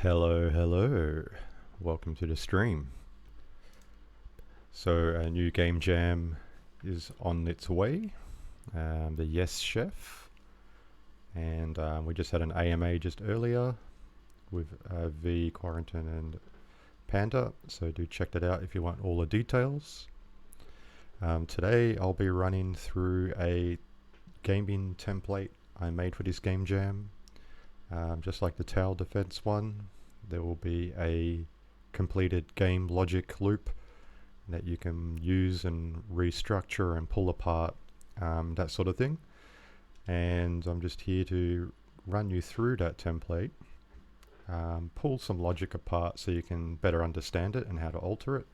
Hello, hello. Welcome to the stream. So, a new game jam is on its way. The Yes Chef. And we just had an AMA just earlier with V, Quarantine, and Panda. So, do check that out if you want all the details. Today, I'll be running through a gaming template I made for this game jam. Just like the tower defense one, there will be a completed game logic loop that you can use and restructure and pull apart, that sort of thing. And I'm just here to run you through that template, pull some logic apart so you can better understand it and how to alter it,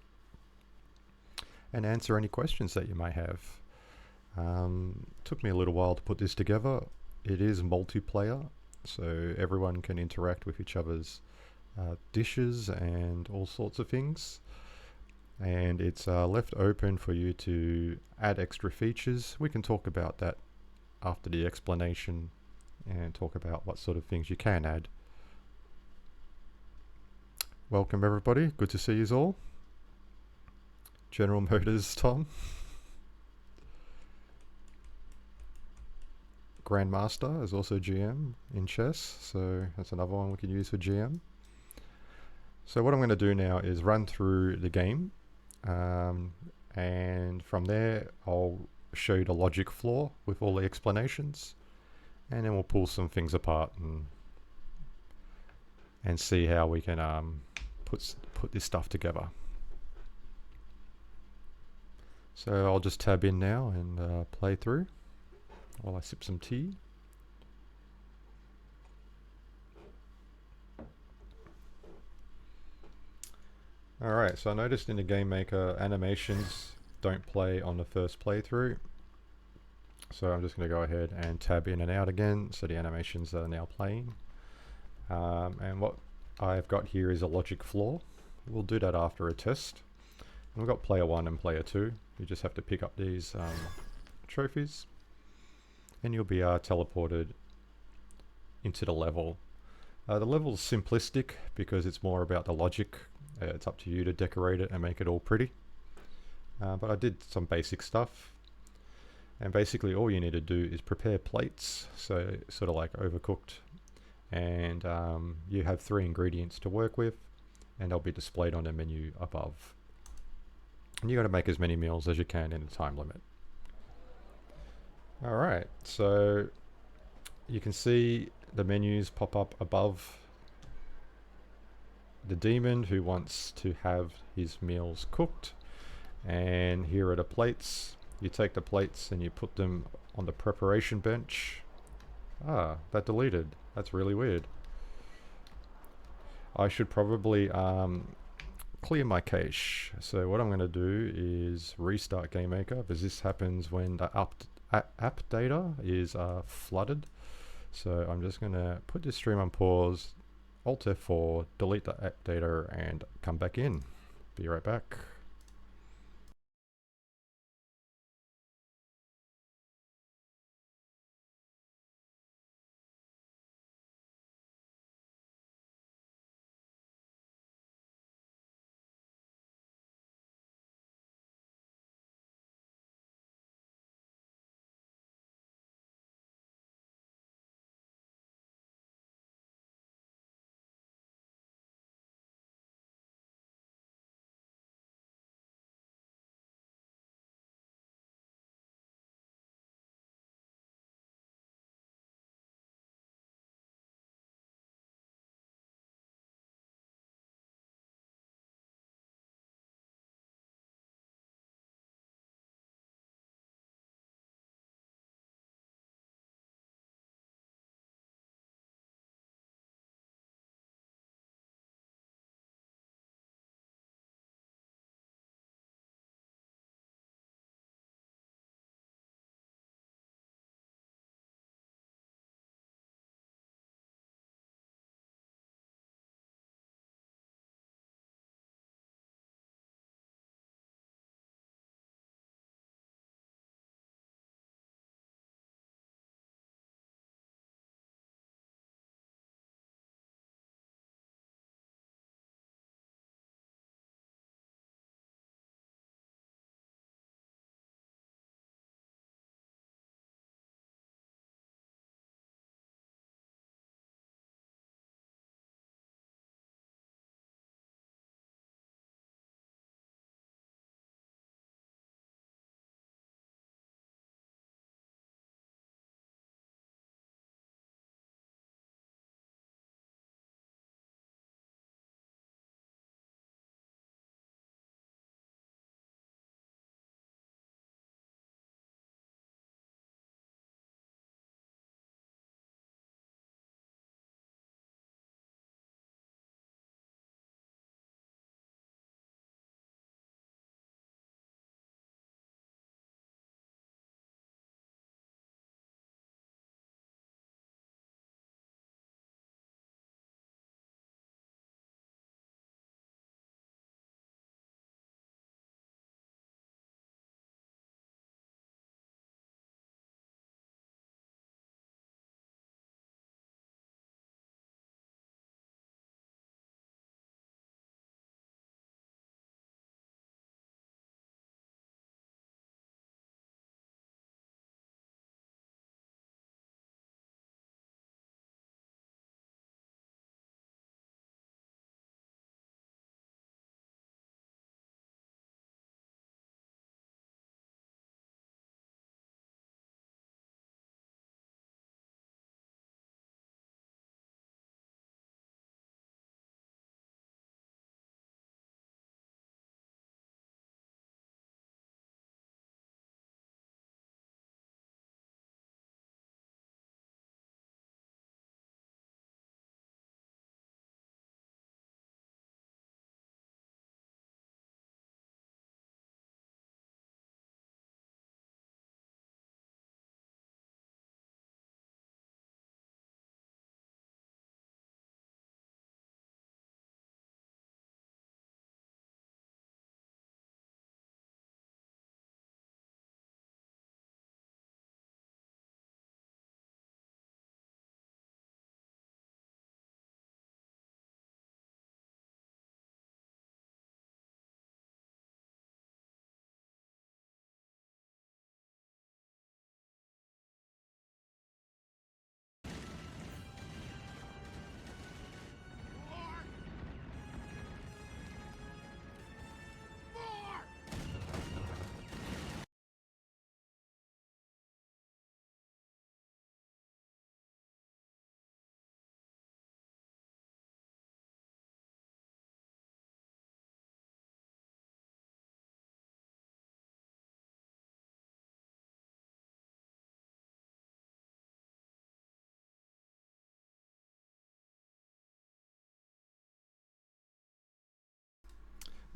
and answer any questions that you may have. Took me a little while to put this together. It is multiplayer, so everyone can interact with each other's dishes and all sorts of things. And it's left open for you to add extra features. We can talk about that after the explanation and talk about what sort of things you can add. Welcome everybody, good to see you all. General Motors Tom. Grandmaster is also GM in chess, so that's another one we can use for GM. So what I'm going to do now is run through the game, and from there I'll show you the logic floor with all the explanations, and then we'll pull some things apart and see how we can put this stuff together. So I'll just tab in now and play through while I sip some tea. Alright, so I noticed in the Game Maker animations don't play on the first playthrough. So I'm just going to go ahead and tab in and out again so the animations are now playing. And what I've got here is a logic floor. We'll do that after a test. And we've got player 1 and player 2. You just have to pick up these trophies and you'll be teleported into the level. The level's simplistic because it's more about the logic. It's up to you to decorate it and make it all pretty. But I did some basic stuff. And basically all you need to do is prepare plates, so sort of like overcooked. And you have 3 ingredients to work with, and they'll be displayed on the menu above. And you got to make as many meals as you can in a time limit. Alright, so you can see the menus pop up above the demon who wants to have his meals cooked, and here are the plates. You take the plates and you put them on the preparation bench. That deleted. That's really weird. I should probably clear my cache. So what I'm going to do is restart Game Maker, because this happens when the app data is flooded. So I'm just going to put this stream on pause, Alt F4, delete the app data and come back in. Be right back.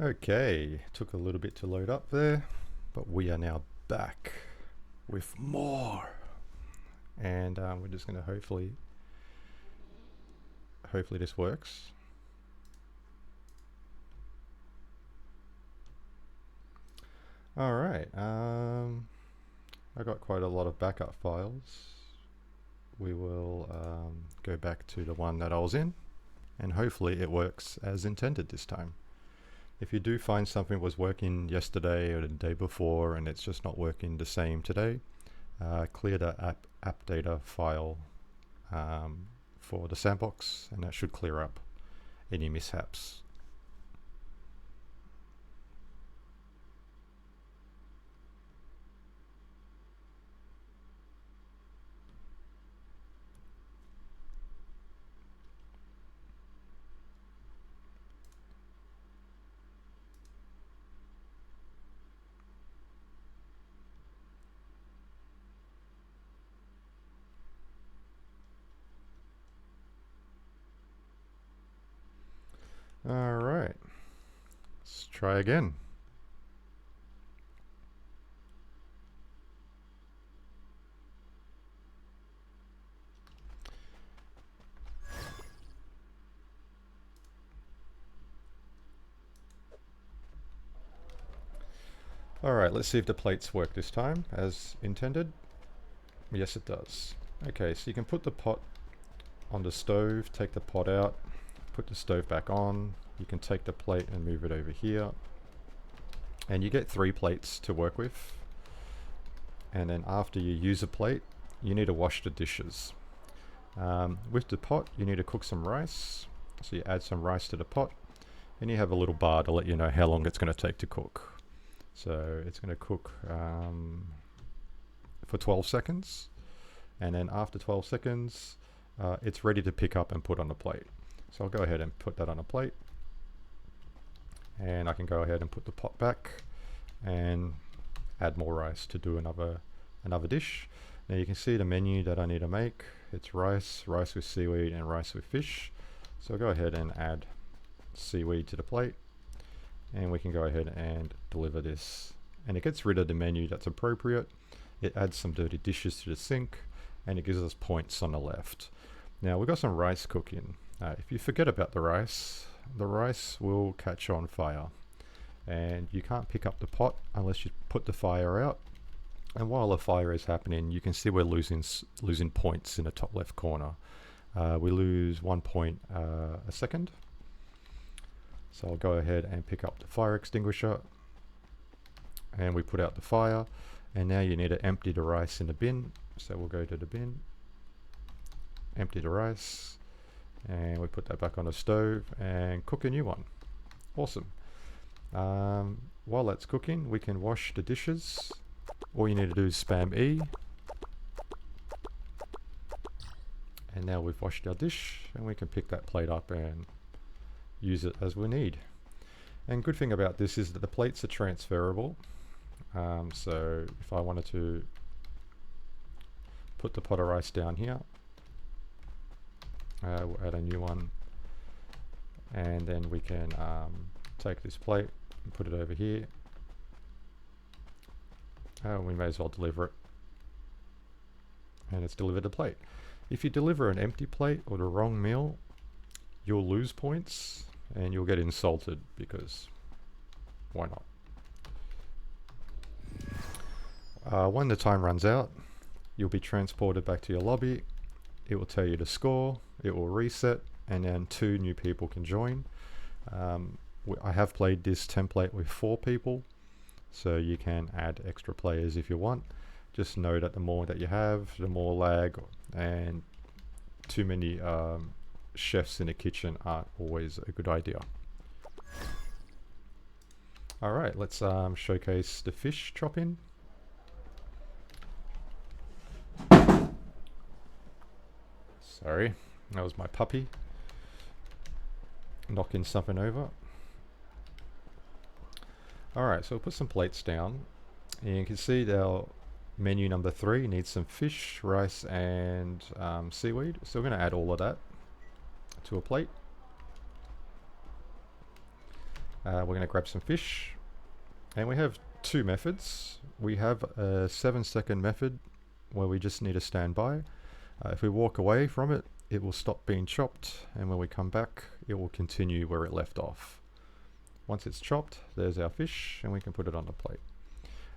Okay, took a little bit to load up there, but we are now back with more. And we're just going to hopefully this works. All right, I got quite a lot of backup files. We will go back to the one that I was in, and hopefully it works as intended this time. If you do find something was working yesterday or the day before and it's just not working the same today, clear the app data file for the Sandbox, and that should clear up any mishaps. All right, let's try again. All right, let's see if the plates work this time as intended. Yes, it does. Okay, so you can put the pot on the stove, take the pot out, put the stove back on. You can take the plate and move it over here. And you get 3 plates to work with. And then after you use a plate, you need to wash the dishes. With the pot, you need to cook some rice. So you add some rice to the pot, and you have a little bar to let you know how long it's going to take to cook. So it's going to cook for 12 seconds. And then after 12 seconds, it's ready to pick up and put on the plate. So I'll go ahead and put that on a plate. And I can go ahead and put the pot back and add more rice to do another dish. Now you can see the menu that I need to make. It's rice with seaweed, and rice with fish. So I'll go ahead and add seaweed to the plate. And we can go ahead and deliver this. And it gets rid of the menu that's appropriate. It adds some dirty dishes to the sink, and it gives us points on the left. Now we've got some rice cooking. If you forget about the rice will catch on fire, and you can't pick up the pot unless you put the fire out. And while the fire is happening, you can see we're losing points in the top left corner. We lose 1 point a second. So I'll go ahead and pick up the fire extinguisher, and we put out the fire. And now you need to empty the rice in the bin. So we'll go to the bin, empty the rice, and we put that back on the stove and cook a new one. Awesome. While that's cooking, we can wash the dishes. All you need to do is spam E. And now we've washed our dish, and we can pick that plate up and use it as we need. And good thing about this is that the plates are transferable. So if I wanted to put the pot of rice down here, we'll add a new one, and then we can take this plate and put it over here. We may as well deliver it, and it's delivered the plate. If you deliver an empty plate or the wrong meal, you'll lose points and you'll get insulted, because why not? When the time runs out, you'll be transported back to your lobby. It will tell you the score, it will reset, and then 2 new people can join. I have played this template with 4 people, so you can add extra players if you want. Just know that the more that you have, the more lag, and too many chefs in the kitchen aren't always a good idea. Alright, let's showcase the fish chop-in. Sorry, that was my puppy knocking something over. Alright, so we'll put some plates down, and you can see our menu number 3 needs some fish, rice, and seaweed. So we're going to add all of that to a plate. We're going to grab some fish, and we have two methods. We have a 7-second method where we just need to stand by. If we walk away from it, it will stop being chopped, and when we come back, it will continue where it left off. Once it's chopped, there's our fish, and we can put it on the plate.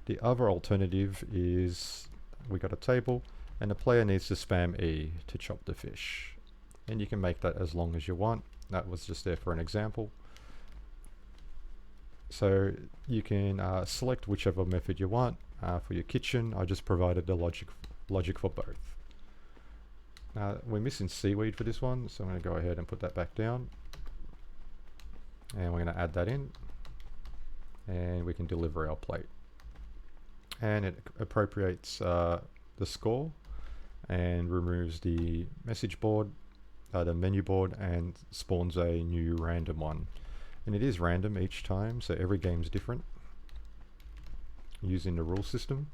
The other alternative is we got a table, and the player needs to spam E to chop the fish. And you can make that as long as you want. That was just there for an example. So you can select whichever method you want. For your kitchen, I just provided the logic for both. We're missing seaweed for this one, so I'm going to go ahead and put that back down. And we're going to add that in. And we can deliver our plate. And it appropriates the score and removes the message board, the menu board, and spawns a new random one. And it is random each time, so every game's different using the rule system.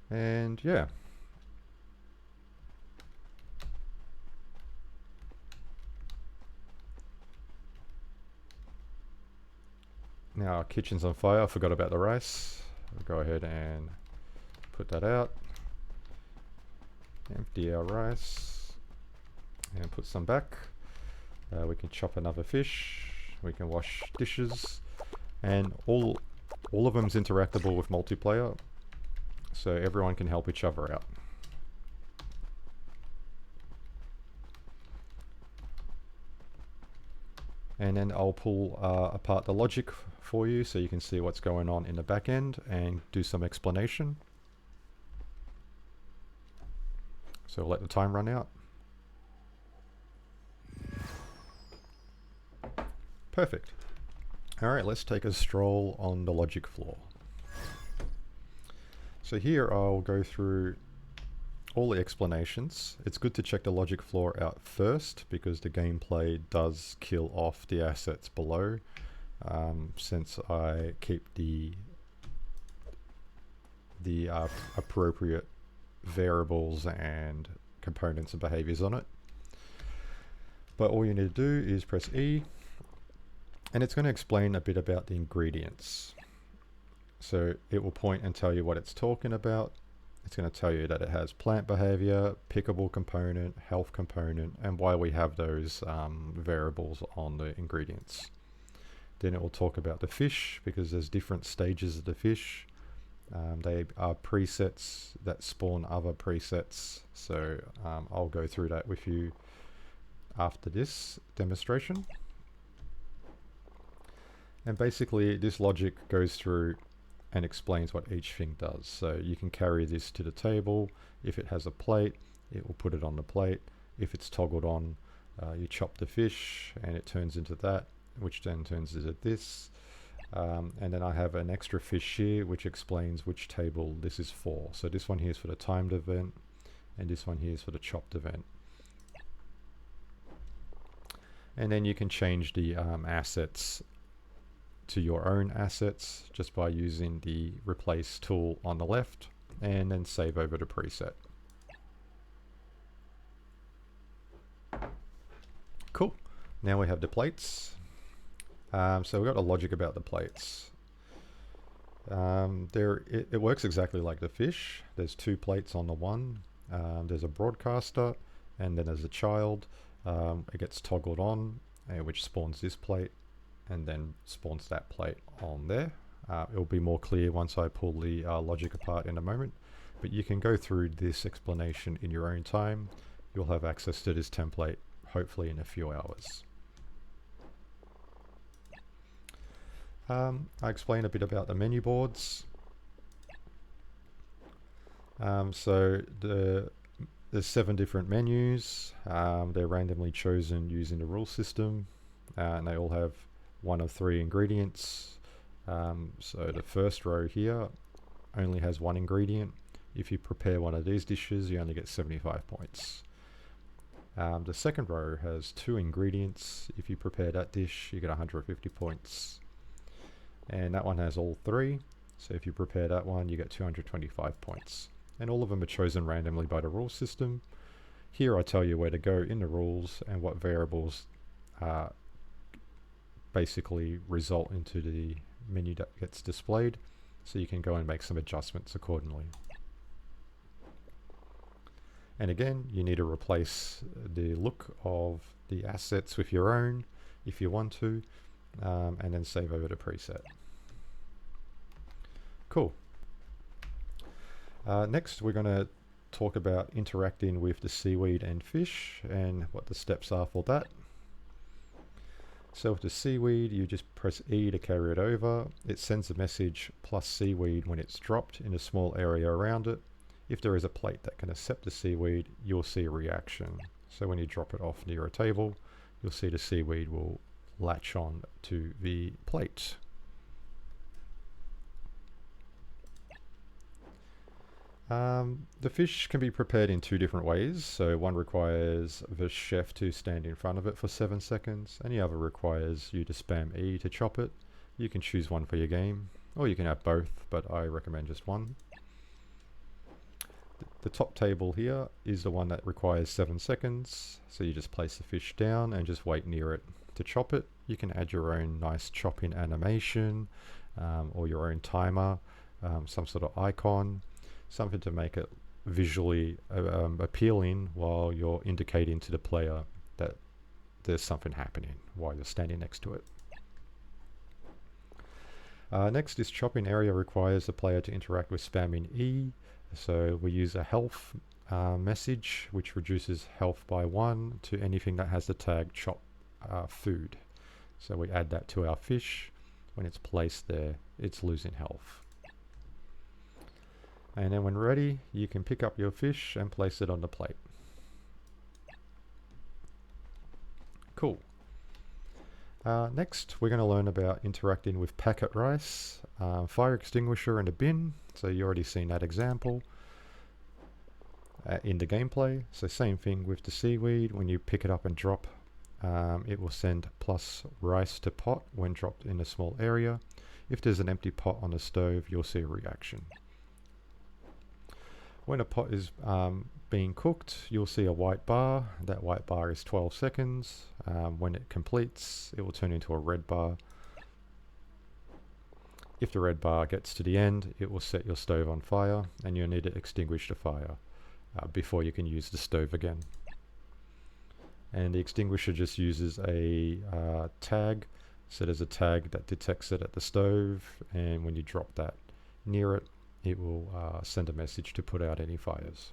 And yeah. Now our kitchen's on fire. I forgot about the rice. I'll go ahead and put that out. Empty our rice and put some back. We can chop another fish. We can wash dishes, and all of them's interactable with multiplayer, so everyone can help each other out. And then I'll pull apart the logic for you so you can see what's going on in the back end and do some explanation. So we'll let the time run out. Perfect. Alright, let's take a stroll on the logic floor. So here I'll go through all the explanations. It's good to check the logic floor out first because the gameplay does kill off the assets below, since I keep the appropriate variables and components and behaviors on it. But all you need to do is press E, and it's going to explain a bit about the ingredients. So it will point and tell you what it's talking about. It's going to tell you that it has plant behavior, pickable component, health component, and why we have those variables on the ingredients. Then it will talk about the fish, because there's different stages of the fish. They are presets that spawn other presets. So I'll go through that with you after this demonstration. And basically this logic goes through and explains what each thing does. So you can carry this to the table. If it has a plate, it will put it on the plate. If it's toggled on, you chop the fish and it turns into that, which then turns into this. And then I have an extra fish here which explains which table this is for. So this one here is for the timed event, and this one here is for the chopped event. And then you can change the assets to your own assets just by using the replace tool on the left, and then save over the preset. Cool. Now we have the plates. So we've got a logic about the plates. It works exactly like the fish. There's two plates on the one. There's a broadcaster, and then there's a child. It gets toggled on, which spawns this plate, and then spawns that plate on there. It'll be more clear once I pull the logic apart in a moment, but you can go through this explanation in your own time. You'll have access to this template hopefully in a few hours. I explain a bit about the menu boards. So there's 7 different menus. They're randomly chosen using the rule system, and they all have 1 of 3 ingredients. So the first row here only has 1 ingredient. If you prepare one of these dishes, you only get 75 points. The second row has 2 ingredients. If you prepare that dish, you get 150 points. And that one has all 3. So if you prepare that one, you get 225 points. And all of them are chosen randomly by the rule system. Here I tell you where to go in the rules and what variables basically result into the menu that gets displayed, so you can go and make some adjustments accordingly. And again, you need to replace the look of the assets with your own if you want to, and then save over the preset. Cool. Next, we're going to talk about interacting with the seaweed and fish and what the steps are for that. So with the seaweed, you just press E to carry it over. It sends a message plus seaweed when it's dropped in a small area around it. If there is a plate that can accept the seaweed, you'll see a reaction. So when you drop it off near a table, you'll see the seaweed will latch on to the plate. The fish can be prepared in two different ways. So one requires the chef to stand in front of it for 7 seconds, and the other requires you to spam E to chop it. You can choose one for your game, or you can have both, but I recommend just one. The top table here is the one that requires 7 seconds. So you just place the fish down and just wait near it to chop it. You can add your own nice chopping animation, or your own timer, some sort of icon, something to make it visually appealing while you're indicating to the player that there's something happening while you're standing next to it. Next, this chopping area requires the player to interact with spamming E. So we use a health message, which reduces health by 1 to anything that has the tag chop food. So we add that to our fish. When it's placed there, it's losing health. And then when ready, you can pick up your fish and place it on the plate. Cool. Next, we're going to learn about interacting with packet rice, fire extinguisher and a bin. So you already seen that example in the gameplay. So same thing with the seaweed. When you pick it up and drop, it will send plus rice to pot when dropped in a small area. If there's an empty pot on the stove, you'll see a reaction. When a pot is being cooked, you'll see a white bar. That white bar is 12 seconds. When it completes, it will turn into a red bar. If the red bar gets to the end, it will set your stove on fire, and you'll need to extinguish the fire before you can use the stove again. And the extinguisher just uses a tag. So there's a tag that detects it at the stove, and when you drop that near it, it will send a message to put out any fires.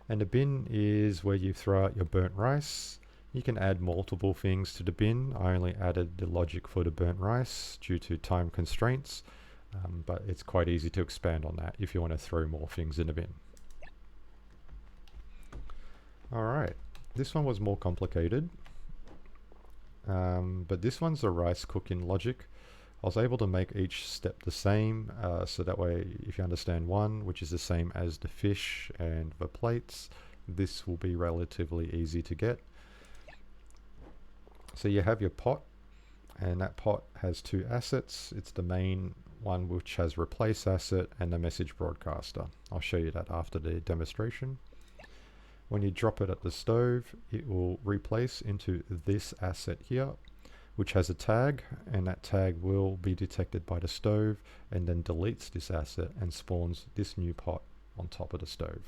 And the bin is where you throw out your burnt rice. You can add multiple things to the bin. I only added the logic for the burnt rice due to time constraints, but it's quite easy to expand on that if you want to throw more things in the bin. Alright, this one was more complicated, but this one's a rice cooking logic. I was able to make each step the same, so that way if you understand one, which is the same as the fish and the plates, this will be relatively easy to get. So you have your pot, and that pot has two assets. It's the main one, which has replace asset, and the message broadcaster. I'll show you that after the demonstration. When you drop it at the stove, it will replace into this asset here, which has a tag, and that tag will be detected by the stove and then deletes this asset and spawns this new pot on top of the stove.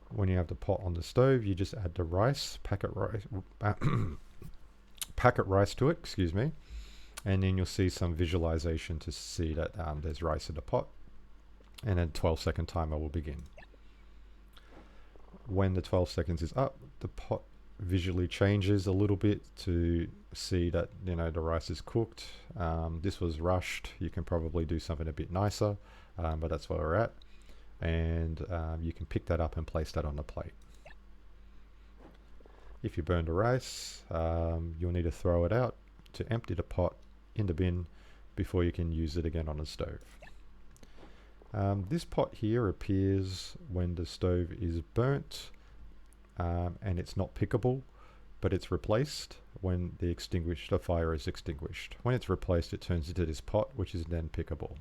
When you have the pot on the stove, you just add the rice, packet rice to it, excuse me, and then you'll see some visualization to see that there's rice in the pot, and then 12-second timer will begin. When the 12 seconds is up, the pot visually changes a little bit to see that, you know, the rice is cooked. This was rushed. You can probably do something a bit nicer, but that's where we're at. And you can pick that up and place that on the plate. If you burn the rice, you'll need to throw it out to empty the pot in the bin before you can use it again on the stove. This pot here appears when the stove is burnt, and it's not pickable. but it's replaced when the fire is extinguished. When it's replaced, it turns into this pot, which is then pickable.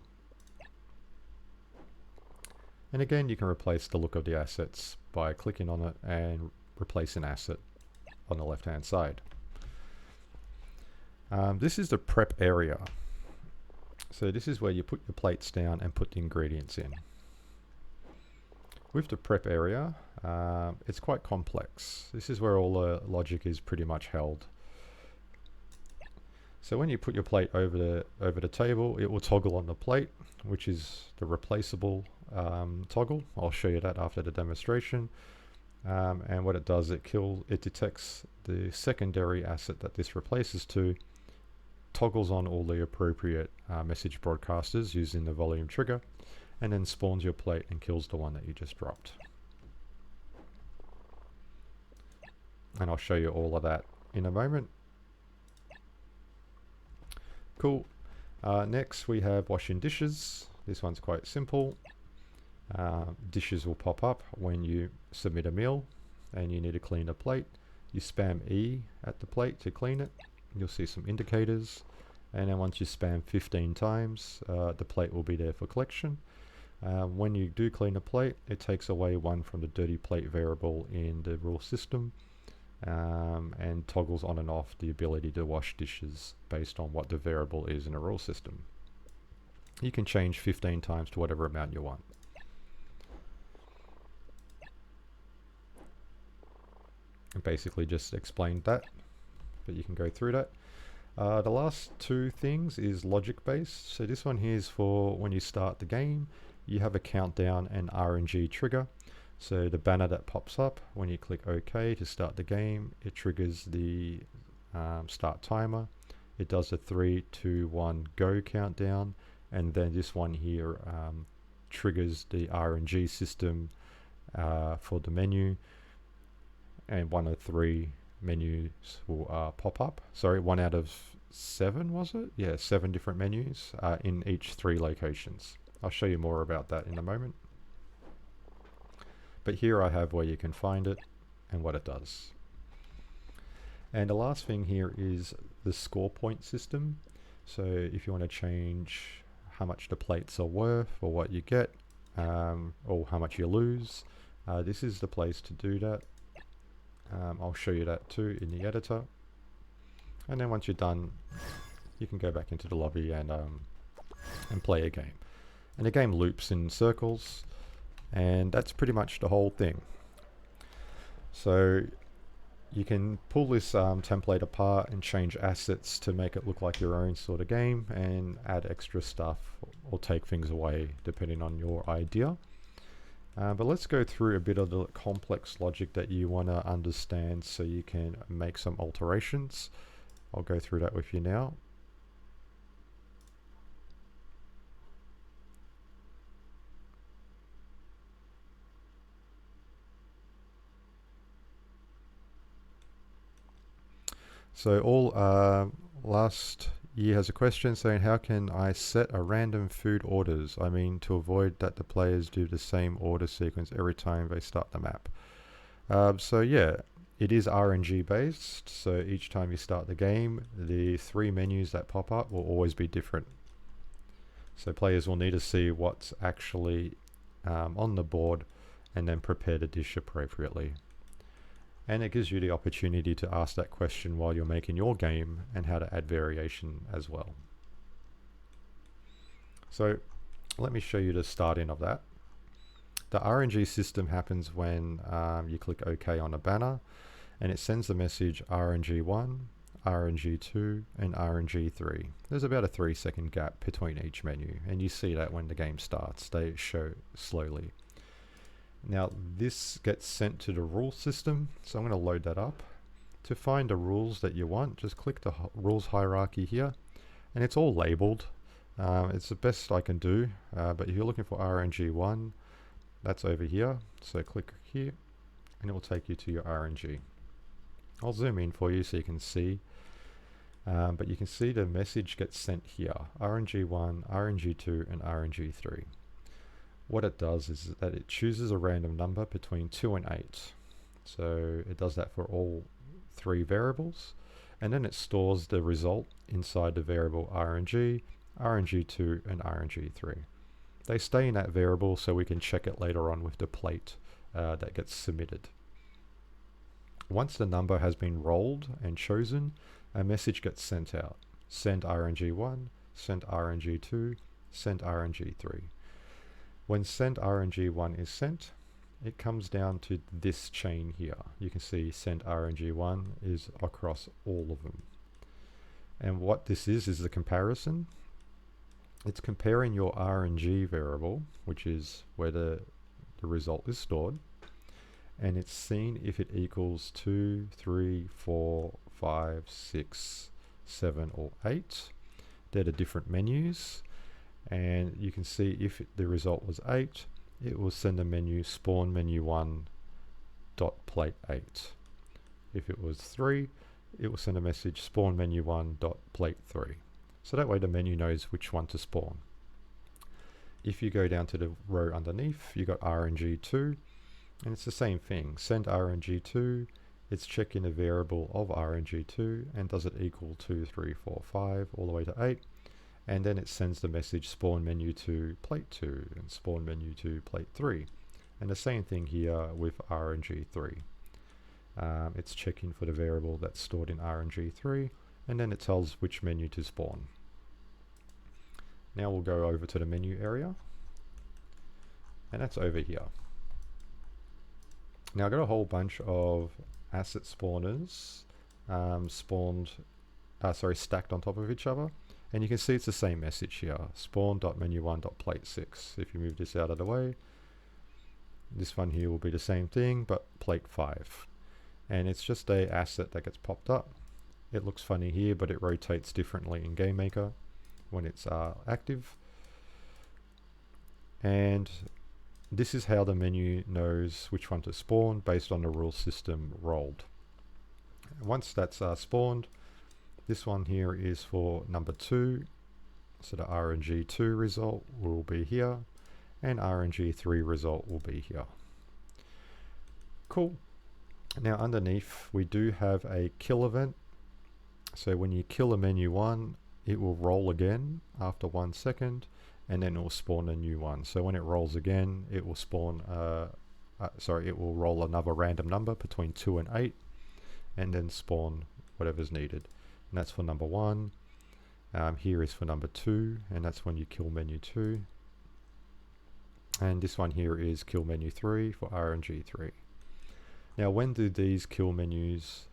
And again, you can replace the look of the assets by clicking on it and replace an asset on the left-hand side. This is the prep area. So this is where you put your plates down and put the ingredients in. With the prep area, it's quite complex. This is where all the logic is pretty much held. So when you put your plate over the table, it will toggle on the plate, which is the replaceable toggle. I'll show you that after the demonstration. And what it does, it detects the secondary asset that this replaces to, toggles on all the appropriate message broadcasters using the volume trigger, and then spawns your plate and kills the one that you just dropped. And I'll show you all of that in a moment. Cool. Next we have washing dishes. This one's quite simple. Dishes will pop up when you submit a meal and you need to clean a plate. You spam E at the plate to clean it. You'll see some indicators, and then once you spam 15 times, the plate will be there for collection. When you do clean a plate, it takes away one from the dirty plate variable in the rule system, and toggles on and off the ability to wash dishes based on what the variable is in a rule system. You can change 15 times to whatever amount you want. And basically just explained that, but you can go through that. The last two things is logic based. So this one here is for when you start the game, you have a countdown and RNG trigger. So the banner that pops up when you click OK to start the game, it triggers the start timer. It does a 3, 2, 1 go countdown, and then this one here triggers the RNG system for the menu, and 1 of 3 menus will pop up. Sorry, 1 out of 7 was it? Yeah, 7 different menus in each 3 locations. I'll show you more about that in a moment. But here I have where you can find it and what it does. And the last thing here is the score point system. So if you want to change how much the plates are worth or what you get, or how much you lose, this is the place to do that. I'll show you that too in the editor. And then once you're done, you can go back into the lobby and play a game. And the game loops in circles, and that's pretty much the whole thing. So you can pull this template apart and change assets to make it look like your own sort of game, and add extra stuff or take things away depending on your idea. But let's go through a bit of the complex logic that you want to understand so you can make some alterations. I'll go through that with you now. So last year has a question saying, how can I set a random food orders? I mean, to avoid that the players do the same order sequence every time they start the map. So yeah, it is RNG based. So each time you start the game, the 3 menus that pop up will always be different. So players will need to see what's actually on the board and then prepare the dish appropriately. And it gives you the opportunity to ask that question while you're making your game, and how to add variation as well. So let me show you the starting of that. The RNG system happens when you click OK on a banner, and it sends the message RNG1, RNG2, and RNG3. There's about a 3-second gap between each menu, and you see that when the game starts, they show slowly. Now this gets sent to the rule system, so I'm going to load that up. To find the rules that you want, just click the rules hierarchy here, and it's all labeled. It's the best I can do, but if you're looking for RNG1, that's over here, so click here and it will take you to your RNG. I'll zoom in for you so you can see, but you can see the message gets sent here, RNG1, RNG2, and RNG3. What it does is that it chooses a random number between 2 and 8. So it does that for all 3 variables, and then it stores the result inside the variable RNG, RNG2, and RNG3. They stay in that variable so we can check it later on with the plate that gets submitted. Once the number has been rolled and chosen, a message gets sent out. Send RNG1, send RNG2, send RNG3. When send RNG1 is sent, it comes down to this chain here. You can see send RNG1 is across all of them. And what this is the comparison. It's comparing your RNG variable, which is where the result is stored, and it's seen if it equals 2, 3, 4, 5, 6, 7, or 8. They're the different menus, and you can see if the result was 8, it will send a menu spawn menu1 dot plate 8. If it was 3, it will send a message spawn menu1 dot plate 3. So that way the menu knows which one to spawn. If you go down to the row underneath, you got RNG2, and it's the same thing. Send RNG2, it's checking a variable of RNG2, and does it equal 2, 3, 4, 5, all the way to 8. And then it sends the message spawn menu 2 plate 2 and spawn menu 2 plate 3. And the same thing here with RNG3. It's checking for the variable that's stored in RNG3, and then it tells which menu to spawn. Now we'll go over to the menu area, and that's over here. Now I've got a whole bunch of asset spawners stacked on top of each other, and you can see it's the same message here, spawn.menu1.plate6. If you move this out of the way, this one here will be the same thing, but plate 5. And it's just a asset that gets popped up. It looks funny here, but it rotates differently in GameMaker when it's active. And this is how the menu knows which one to spawn based on the rule system rolled. Once that's spawned, this one here is for number 2. So the RNG2 result will be here, and RNG3 result will be here. Cool. Now underneath we do have a kill event. So when you kill a menu 1, it will roll again after 1 second, and then it will spawn a new one. So when it rolls again, it will spawn it will roll another random number between 2 and 8, and then spawn whatever's needed. And that's for number 1. Here is for number 2, and that's when you kill menu 2. And this one here is kill menu 3 for RNG3. Now when do these kill menus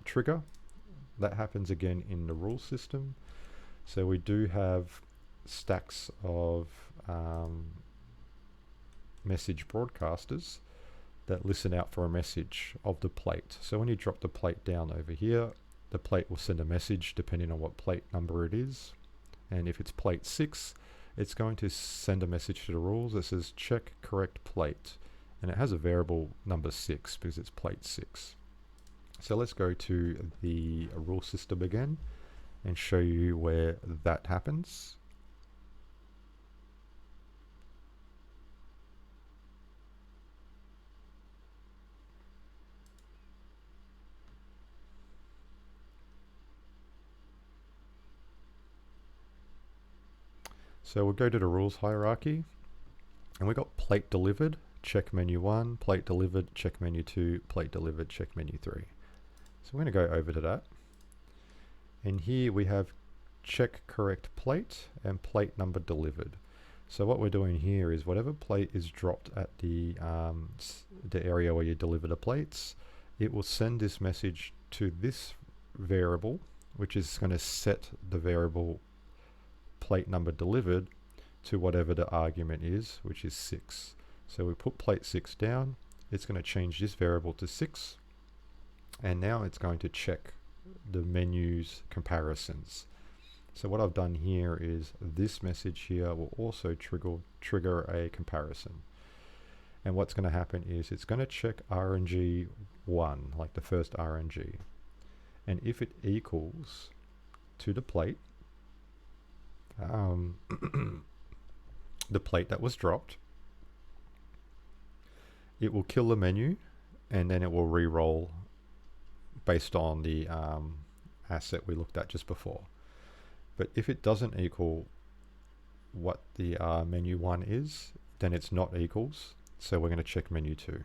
trigger? That happens again in the rule system. So we do have stacks of message broadcasters that listen out for a message of the plate. So when you drop the plate down over here, the plate will send a message depending on what plate number it is. And if it's plate 6, it's going to send a message to the rules that says check correct plate. And it has a variable number 6 because it's plate 6. So let's go to the rule system again and show you where that happens. So we'll go to the rules hierarchy, and we've got plate delivered, check menu 1, plate delivered, check menu 2, plate delivered, check menu 3. So we're going to go over to that. And here we have check correct plate and plate number delivered. So what we're doing here is whatever plate is dropped at the area where you deliver the plates, it will send this message to this variable, which is going to set the variable plate number delivered to whatever the argument is, which is 6. So we put plate 6 down, it's going to change this variable to 6, and now it's going to check the menu's comparisons. So what I've done here is this message here will also trigger a comparison. And what's going to happen is it's going to check RNG 1, like the first RNG. And if it equals to the plate, the plate that was dropped, it will kill the menu, and then it will re-roll based on the asset we looked at just before. But if it doesn't equal what the menu 1 is, then it's not equals, so we're going to check menu 2.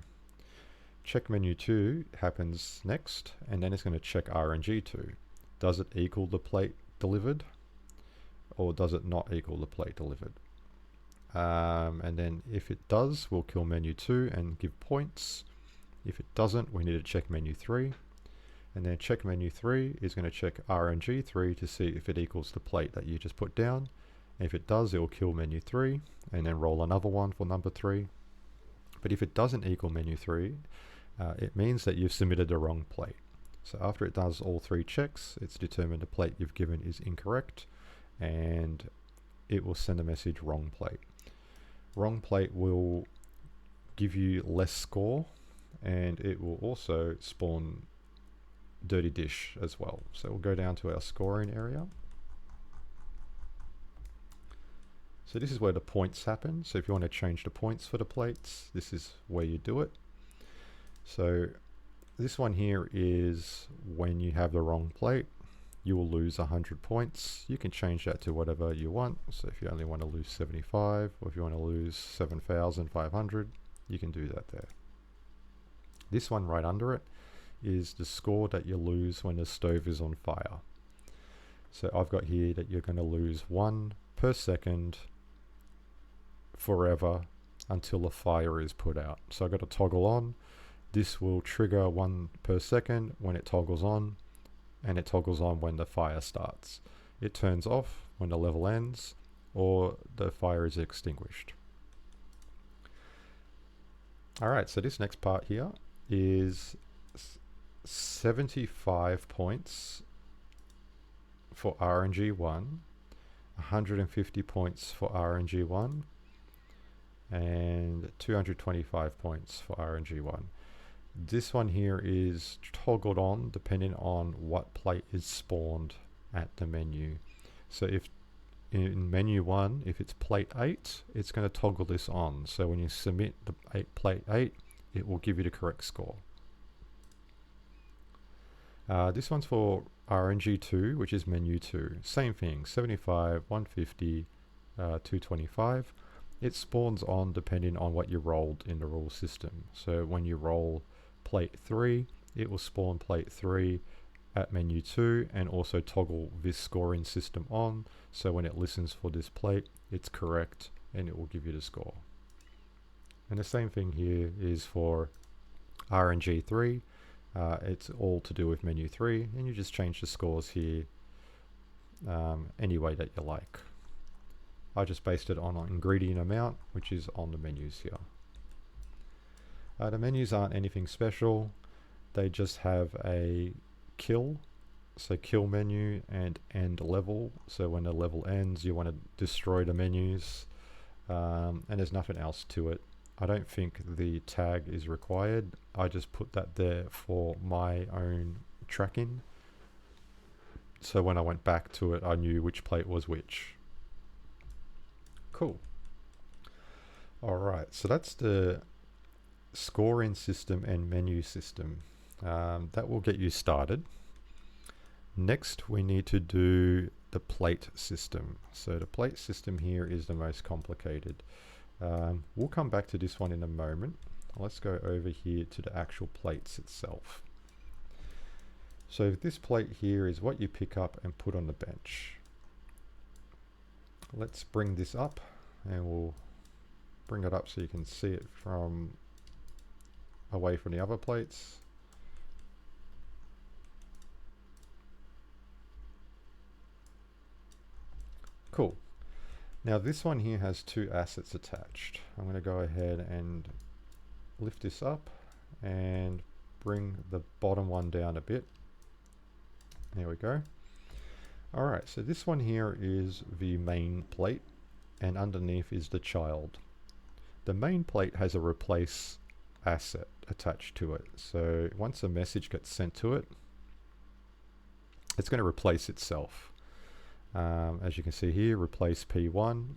Check menu 2 happens next, and then it's going to check RNG2. Does it equal the plate delivered, or does it not equal the plate delivered? And then if it does, we'll kill menu 2 and give points. If it doesn't, we need to check menu 3. And then check menu 3 is going to check RNG3 to see if it equals the plate that you just put down. And if it does, it will kill menu 3 and then roll another one for number 3. But if it doesn't equal menu 3, it means that you've submitted the wrong plate. So after it does all 3 checks, it's determined the plate you've given is incorrect, and it will send a message wrong plate. Wrong plate will give you less score, and it will also spawn dirty dish as well. So we'll go down to our scoring area. So this is where the points happen. So if you want to change the points for the plates, this is where you do it. So this one here is when you have the wrong plate, you will lose 100 points. You can change that to whatever you want. So if you only want to lose 75, or if you want to lose 7,500, you can do that there. This one right under it is the score that you lose when the stove is on fire. So I've got here that you're going to lose 1 per second forever until the fire is put out. So I've got to toggle on. This will trigger 1 per second when it toggles on, and it toggles on when the fire starts. It turns off when the level ends or the fire is extinguished. Alright, so this next part here is 75 points for RNG1, 150 points for RNG1, and 225 points for RNG1. This one here is toggled on depending on what plate is spawned at the menu. So if in menu 1, if it's plate 8, it's going to toggle this on. So when you submit the plate 8, it will give you the correct score. This one's for RNG2, which is menu 2. Same thing, 75, 150, 225. It spawns on depending on what you rolled in the rule system. So when you roll plate 3, it will spawn plate 3 at menu 2 and also toggle this scoring system on. So when it listens for this plate, it's correct and it will give you the score. And the same thing here is for RNG3. It's all to do with menu 3, and you just change the scores here any way that you like. I just based it on an ingredient amount, which is on the menus here. The menus aren't anything special. They just have a kill, so kill menu, and end level. So when the level ends, you want to destroy the menus, and there's nothing else to it. I don't think the tag is required. I just put that there for my own tracking. So when I went back to it, I knew which plate was which. Cool. Alright, so that's the scoring system and menu system. That will get you started. Next, we need to do the plate system. So the plate system here is the most complicated. We'll come back to this one in a moment. Let's go over here to the actual plates itself. So this plate here is what you pick up and put on the bench. Let's bring this up, and we'll bring it up so you can see it from away from the other plates. Cool. Now this one here has 2 assets attached. I'm going to go ahead and lift this up and bring the bottom one down a bit. There we go. Alright, so this one here is the main plate, and underneath is the child. The main plate has a replace asset attached to it. So once a message gets sent to it, it's going to replace itself. As you can see here, replace P1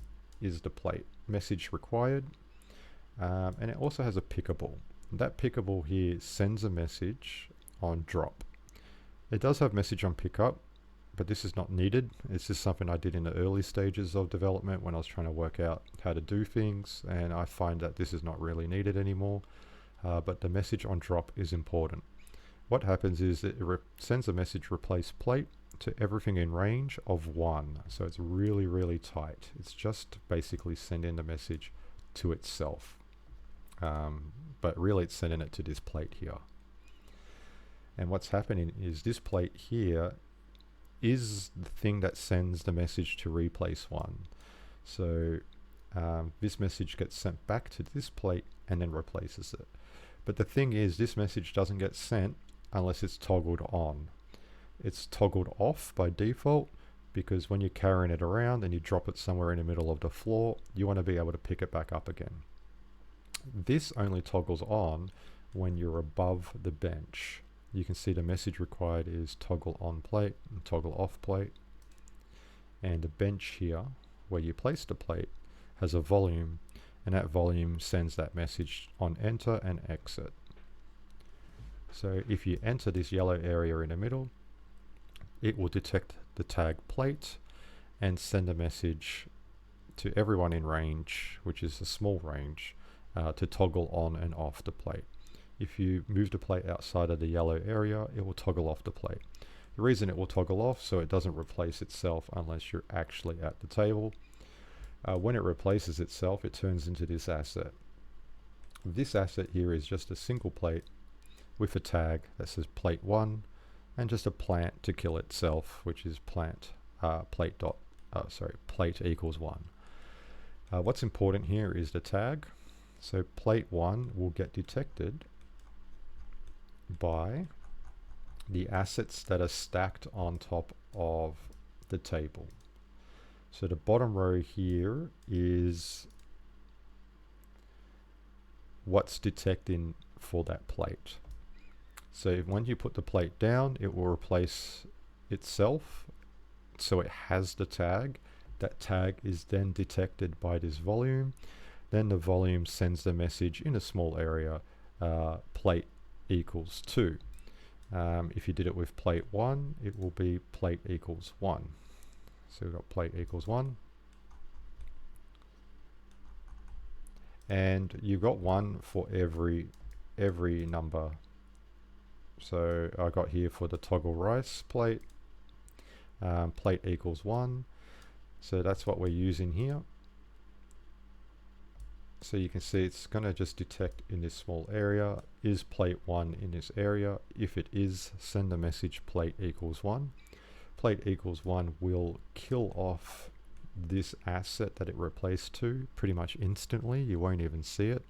is the plate. Message required. And it also has a pickable. That pickable here sends a message on drop. It does have message on pickup, but this is not needed. It's just something I did in the early stages of development when I was trying to work out how to do things, and I find that this is not really needed anymore. But the message on drop is important. What happens is it sends a message replace plate to everything in range of 1. So it's really, really tight. It's just basically sending the message to itself. But really it's sending it to this plate here. And what's happening is this plate here is the thing that sends the message to replace 1. So this message gets sent back to this plate and then replaces it. But the thing is, this message doesn't get sent unless it's toggled on. It's toggled off by default because when you're carrying it around and you drop it somewhere in the middle of the floor, you want to be able to pick it back up again. This only toggles on when you're above the bench. You can see the message required is toggle on plate and toggle off plate. And the bench here, where you place the plate, has a volume, and that volume sends that message on enter and exit. So if you enter this yellow area in the middle, it will detect the tag plate and send a message to everyone in range, which is a small range, to toggle on and off the plate. If you move the plate outside of the yellow area, it will toggle off the plate. The reason it will toggle off so it doesn't replace itself unless you're actually at the table. When it replaces itself, it turns into this asset. This asset here is just a single plate with a tag that says plate 1 and just a plant to kill itself, which is plate equals 1. What's important here is the tag. So plate 1 will get detected by the assets that are stacked on top of the table. So the bottom row here is what's detecting for that plate. So when you put the plate down, it will replace itself. So it has the tag. That tag is then detected by this volume. Then the volume sends the message in a small area, plate equals 2. If you did it with plate 1, it will be plate equals 1. So we've got plate equals 1. And you've got 1 for every number. So I got here for the toggle rice plate, plate equals 1. So that's what we're using here. So you can see it's going to just detect in this small area, is plate 1 in this area? If it is, send the message plate equals 1. Plate equals 1 will kill off this asset that it replaced to pretty much instantly. You won't even see it.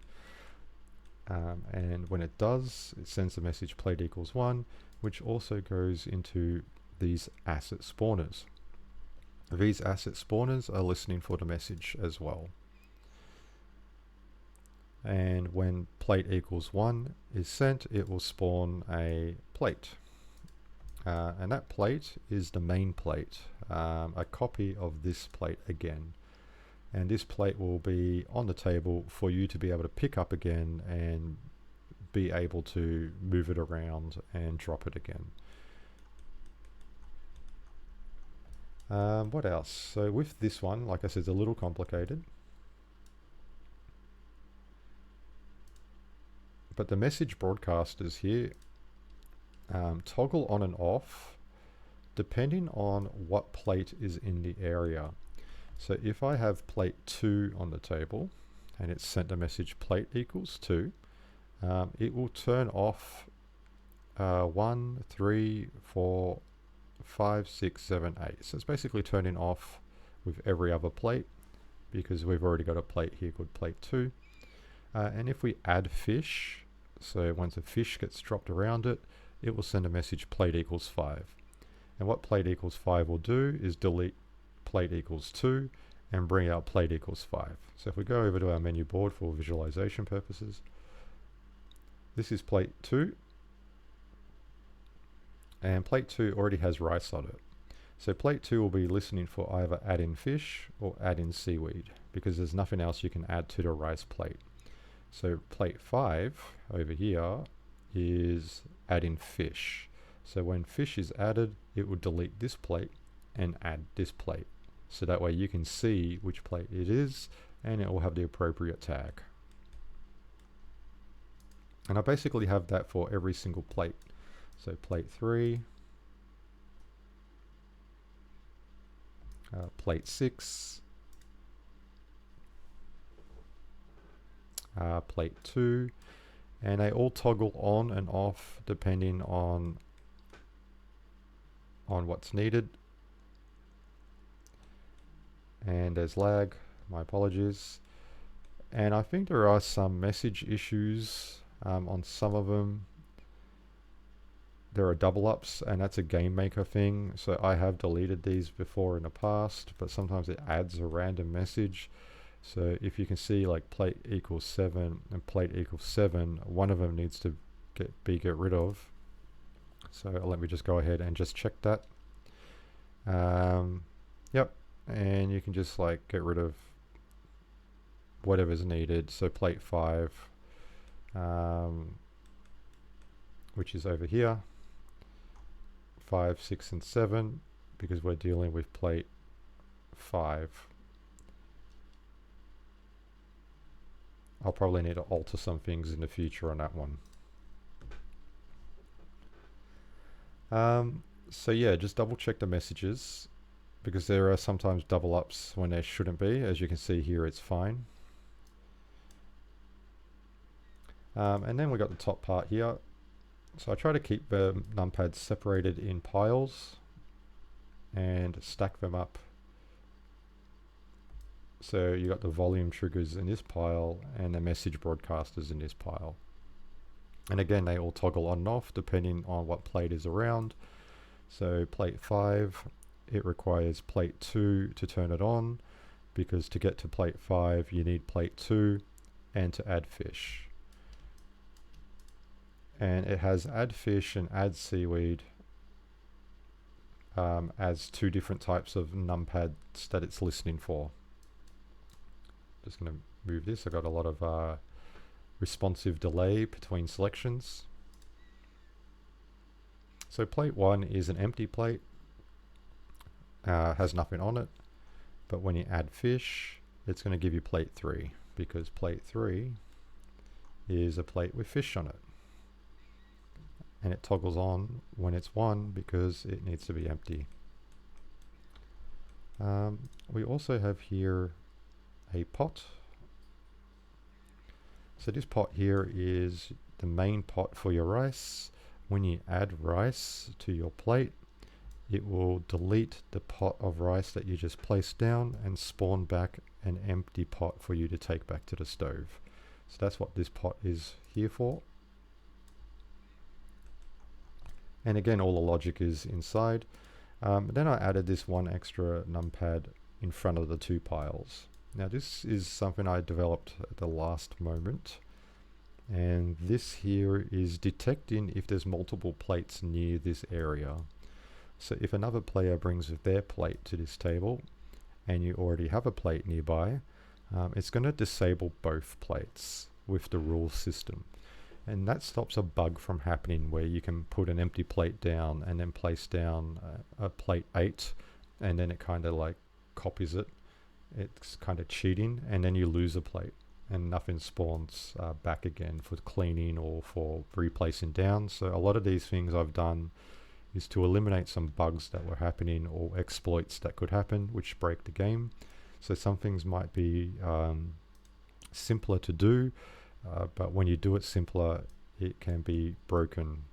And when it does, it sends the message plate equals 1, which also goes into these asset spawners. These asset spawners are listening for the message as well. And when plate equals 1 is sent, it will spawn a plate. And that plate is the main plate, a copy of this plate again. And this plate will be on the table for you to be able to pick up again and be able to move it around and drop it again. What else? So with this one, like I said, it's a little complicated. But the message broadcasters here toggle on and off depending on what plate is in the area. So if I have plate 2 on the table and it's sent a message plate equals 2, it will turn off 1, 3, 4, 5, 6, 7, 8. So it's basically turning off with every other plate because we've already got a plate here called plate 2. And if we add fish, so once a fish gets dropped around it, it will send a message plate equals 5. And what plate equals 5 will do is delete plate equals 2 and bring out plate equals 5. So if we go over to our menu board for visualization purposes, this is plate 2. And plate 2 already has rice on it. So plate 2 will be listening for either add in fish or add in seaweed because there's nothing else you can add to the rice plate. So plate 5 over here is add in fish. So when fish is added, it will delete this plate and add this plate. So that way you can see which plate it is, and it will have the appropriate tag. And I basically have that for every single plate. So plate 3, plate 6, plate 2, and they all toggle on and off depending on what's needed. And there's lag, my apologies. And I think there are some message issues on some of them. There are double ups, and that's a game maker thing. So I have deleted these before in the past, but sometimes it adds a random message. So if you can see like plate equals 7 and plate equals 7, one of them needs to get rid of. So let me just go ahead and just check that. Yep, and you can just like get rid of whatever's needed. So plate 5, which is over here, 5, 6, and 7, because we're dealing with plate 5. I'll probably need to alter some things in the future on that one. So yeah, just double check the messages, because there are sometimes double ups when there shouldn't be. As you can see here, it's fine. And then we got the top part here. So I try to keep the numpads separated in piles and stack them up. So you got the volume triggers in this pile and the message broadcasters in this pile. And again, they all toggle on and off depending on what plate is around. So plate 5, it requires plate 2 to turn it on, because to get to plate 5 you need plate 2 and to add fish. And it has add fish and add seaweed as two different types of numpads that it's listening for. Just going to move this. I got a lot of responsive delay between selections. So plate 1 is an empty plate, has nothing on it, but when you add fish, it's going to give you plate 3, because plate 3 is a plate with fish on it. And it toggles on when it's 1 because it needs to be empty. We also have here a pot. So this pot here is the main pot for your rice. When you add rice to your plate, it will delete the pot of rice that you just placed down and spawn back an empty pot for you to take back to the stove. So that's what this pot is here for. And again, all the logic is inside. Then I added this one extra numpad in front of the two piles. Now this is something I developed at the last moment. And this here is detecting if there's multiple plates near this area. So if another player brings their plate to this table and you already have a plate nearby, it's going to disable both plates with the rule system. And that stops a bug from happening where you can put an empty plate down and then place down a plate 8, and then it kind of like copies it. It's kind of cheating, and then you lose a plate and nothing spawns back again for cleaning or for replacing down. So a lot of these things I've done is to eliminate some bugs that were happening or exploits that could happen which break the game. So some things might be simpler to do, but when you do it simpler, it can be broken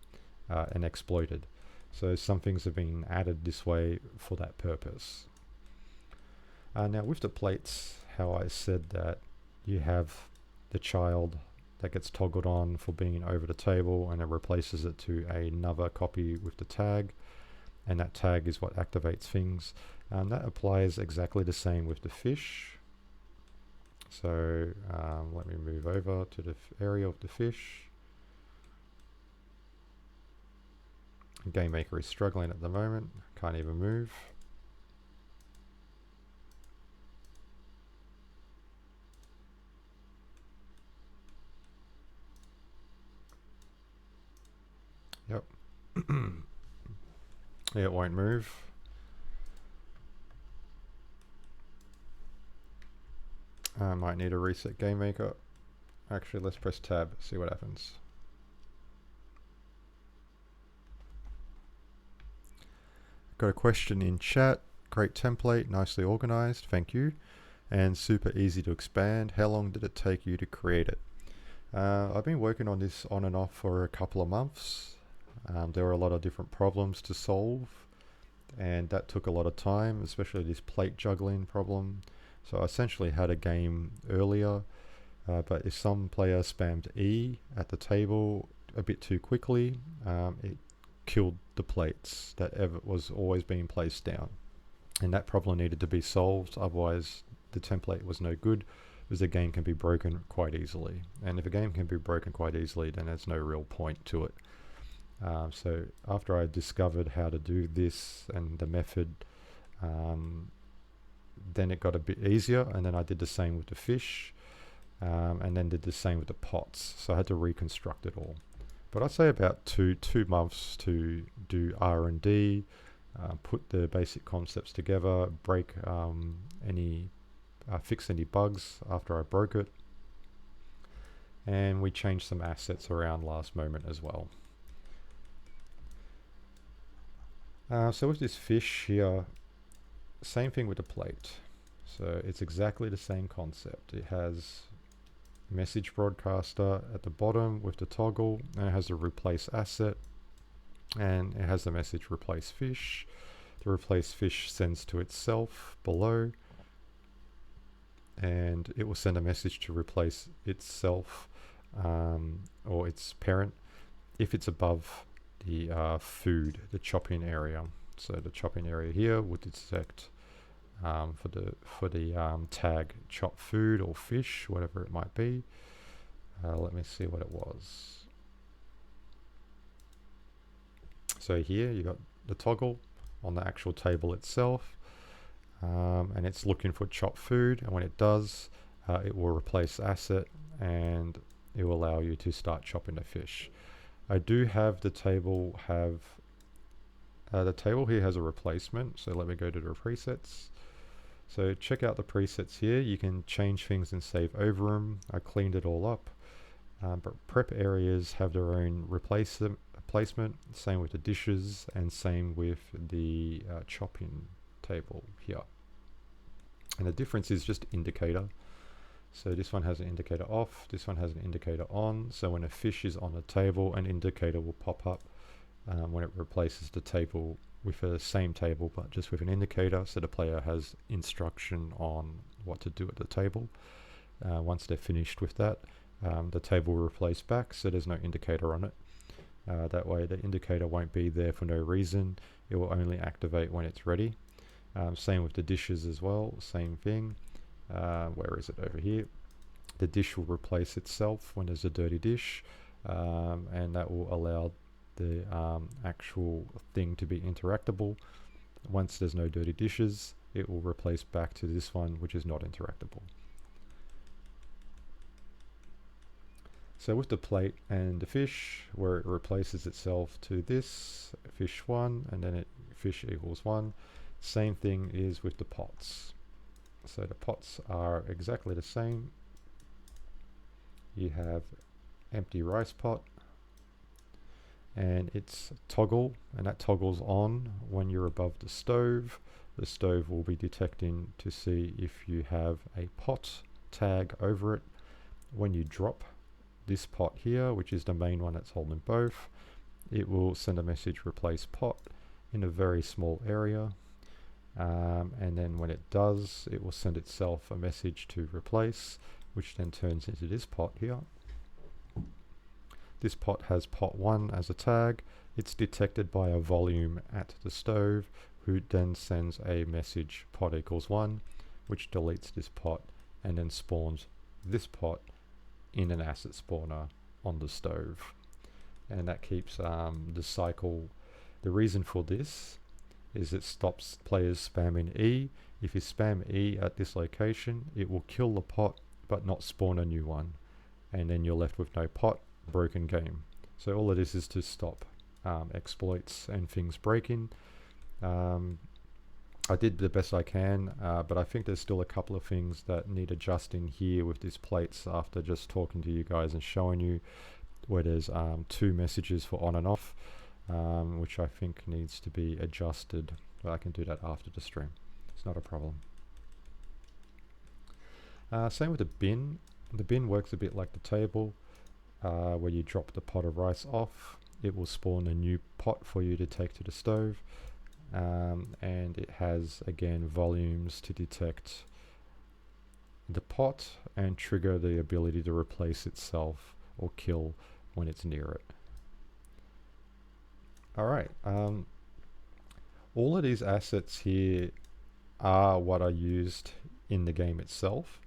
and exploited. So some things have been added this way for that purpose. Now with the plates, how I said that you have the child that gets toggled on for being over the table, and it replaces it to another copy with the tag, and that tag is what activates things. And that applies exactly the same with the fish. So let me move over to the area of the fish. Game Maker is struggling at the moment, can't even move. Yep. Yeah, it won't move. I might need a reset game maker. Actually, let's press tab, see what happens. Got a question in chat. Great template, nicely organized, thank you. And super easy to expand. How long did it take you to create it? I've been working on this on and off for a couple of months. There were a lot of different problems to solve, and that took a lot of time, especially this plate juggling problem. So I essentially had a game earlier, but if some player spammed E at the table a bit too quickly, it killed the plates that was always being placed down. And that problem needed to be solved, otherwise the template was no good, because the game can be broken quite easily. And if a game can be broken quite easily, then there's no real point to it. So after I discovered how to do this and the method, then it got a bit easier, and then I did the same with the fish, and then did the same with the pots. So I had to reconstruct it all. But I'd say about two months to do R&D, put the basic concepts together, fix any bugs after I broke it, and we changed some assets around last moment as well. So with this fish here, same thing with the plate. So it's exactly the same concept. It has message broadcaster at the bottom with the toggle, and it has a replace asset, and it has the message replace fish. The replace fish sends to itself below, and it will send a message to replace itself or its parent if it's above the food, the chopping area. So the chopping area here would detect for the tag chop food or fish, whatever it might be. Let me see what it was. So here you got the toggle on the actual table itself, and it's looking for chop food, and when it does, it will replace asset and it will allow you to start chopping the fish. I do have the table the table here has a replacement, so let me go to the presets. So check out the presets here. You can change things and save over them. I cleaned it all up, but prep areas have their own replacement. Same with the dishes, and same with the chopping table here. And the difference is just indicator. So this one has an indicator off, this one has an indicator on. So when a fish is on the table, an indicator will pop up when it replaces the table with the same table, but just with an indicator, so the player has instruction on what to do at the table. Once they're finished with that, the table will replace back, so there's no indicator on it. That way the indicator won't be there for no reason. It will only activate when it's ready. Same with the dishes as well, same thing. Where is it? Over here. The dish will replace itself when there's a dirty dish, and that will allow the actual thing to be interactable. Once there's no dirty dishes, it will replace back to this one, which is not interactable. So with the plate and the fish, where it replaces itself to this, fish 1, and then fish equals 1, same thing is with the pots. So the pots are exactly the same. You have empty rice pot, and it's toggle, and that toggles on when you're above the stove. The stove will be detecting to see if you have a pot tag over it. When you drop this pot here, which is the main one that's holding both, it will send a message replace pot in a very small area. And then when it does, it will send itself a message to replace, which then turns into this pot here. This pot has pot 1 as a tag. It's detected by a volume at the stove, who then sends a message pot equals 1, which deletes this pot and then spawns this pot in an asset spawner on the stove. And that keeps the cycle. The reason for this is it stops players spamming E. If you spam E at this location, it will kill the pot but not spawn a new one, and then you're left with no pot, broken game. So all of this is to stop exploits and things breaking. I did the best I can, but I think there's still a couple of things that need adjusting here with these plates after just talking to you guys and showing you where there's 2 messages for on and off, which I think needs to be adjusted. But I can do that after the stream. It's not a problem. Same with the bin. The bin works a bit like the table, where you drop the pot of rice off. It will spawn a new pot for you to take to the stove. And it has, again, volumes to detect the pot and trigger the ability to replace itself or kill when it's near it. Alright, all of these assets here are what are used in the game itself.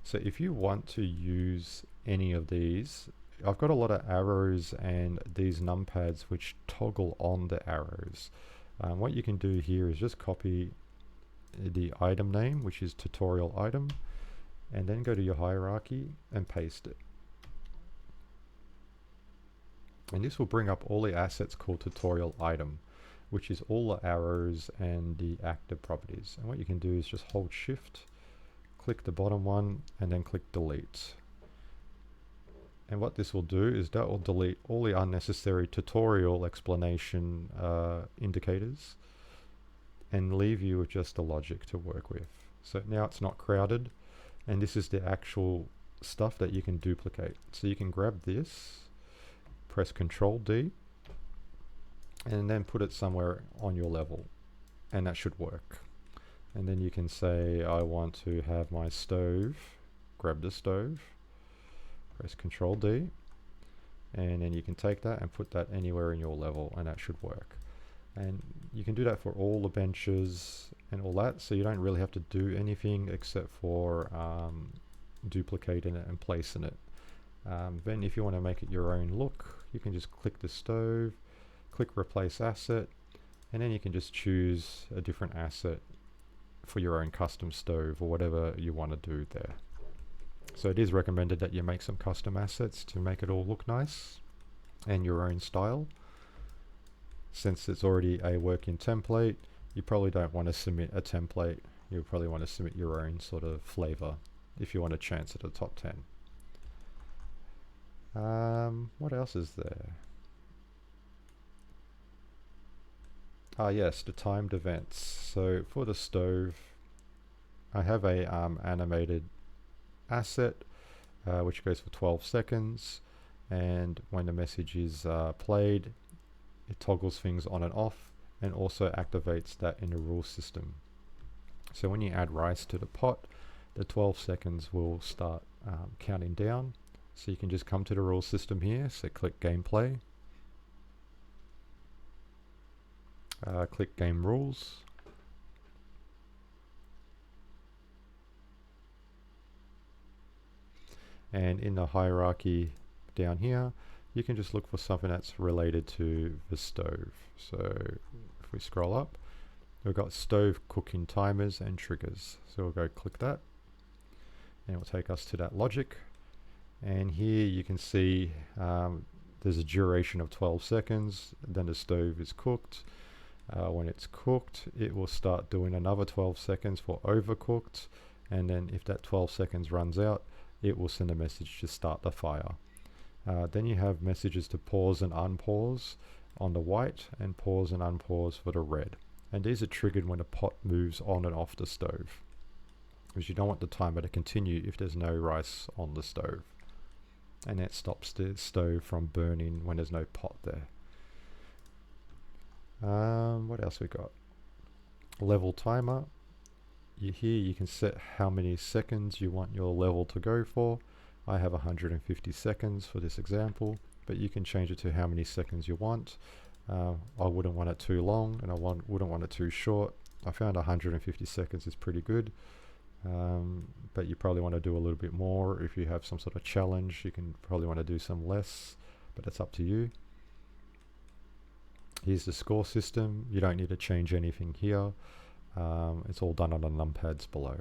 So if you want to use any of these, I've got a lot of arrows and these numpads which toggle on the arrows. What you can do here is just copy the item name, which is tutorial item, and then go to your hierarchy and paste it. And this will bring up all the assets called tutorial item, which is all the arrows and the active properties. And what you can do is just hold shift, click the bottom one, and then click delete. And what this will do is that will delete all the unnecessary tutorial explanation indicators and leave you with just the logic to work with. So now it's not crowded, and this is the actual stuff that you can duplicate. So you can grab this, press Control D, and then put it somewhere on your level, and that should work. And then you can say, I want to have my stove, grab the stove, press Control D, and then you can take that and put that anywhere in your level, and that should work. And you can do that for all the benches and all that, so you don't really have to do anything except for duplicating it and placing it. Then if you want to make it your own look, you can just click the stove, click replace asset, and then you can just choose a different asset for your own custom stove or whatever you want to do there. So it is recommended that you make some custom assets to make it all look nice and your own style. Since it's already a working template, you probably don't want to submit a template. You probably want to submit your own sort of flavor if you want a chance at a top 10. What else is there? Yes, the timed events. So for the stove, I have a animated asset which goes for 12 seconds, and when the message is played, it toggles things on and off and also activates that in the rule system. So when you add rice to the pot, the 12 seconds will start counting down. So you can just come to the rule system here, so click gameplay, click game rules, and in the hierarchy down here you can just look for something that's related to the stove. So if we scroll up, we've got stove cooking timers and triggers, so we'll go click that and it will take us to that logic. And here you can see there's a duration of 12 seconds, then the stove is cooked. When it's cooked, it will start doing another 12 seconds for overcooked, and then if that 12 seconds runs out, it will send a message to start the fire. Then you have messages to pause and unpause on the white, and pause and unpause for the red. And these are triggered when the pot moves on and off the stove, because you don't want the timer to continue if there's no rice on the stove. And that stops the stove from burning when there's no pot there. What else we got? Level timer. Here you can set how many seconds you want your level to go for. I have 150 seconds for this example, but you can change it to how many seconds you want. I wouldn't want it too long, and I wouldn't want it too short. I found 150 seconds is pretty good. But you probably want to do a little bit more. If you have some sort of challenge, you can probably want to do some less, but it's up to you. Here's the score system. You don't need to change anything here. It's all done on the numpads below.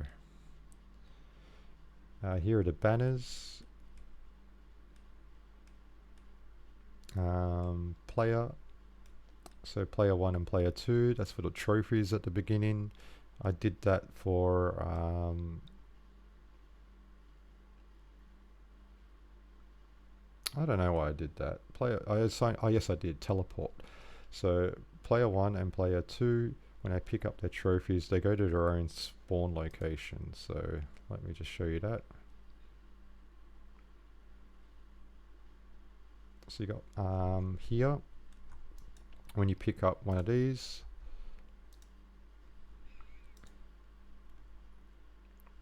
Here are the banners. Player. So player 1 and player 2, that's for the trophies at the beginning. I did that for I don't know why I did that. Yes, I did teleport. So player 1 and player 2, when they pick up their trophies, they go to their own spawn location. So let me just show you that. So you got here, when you pick up one of these,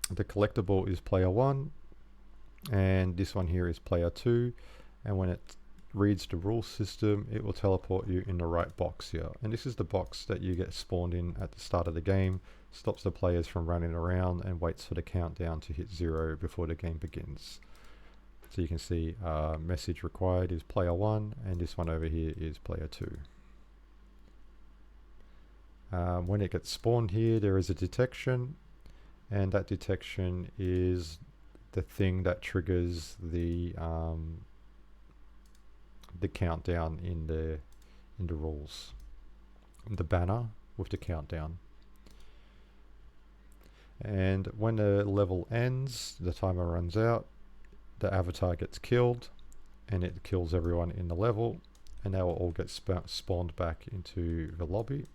the collectible is player 1, and this one here is player 2, and when it reads the rule system, it will teleport you in the right box here. And this is the box that you get spawned in at the start of the game, stops the players from running around and waits for the countdown to hit 0 before the game begins. So you can see message required is player 1, and this one over here is player 2. When it gets spawned here, there is a detection, and that detection is the thing that triggers the countdown in the rules, the banner with the countdown. And when the level ends, the timer runs out, the avatar gets killed, and it kills everyone in the level, and they will all get spawned back into the lobby.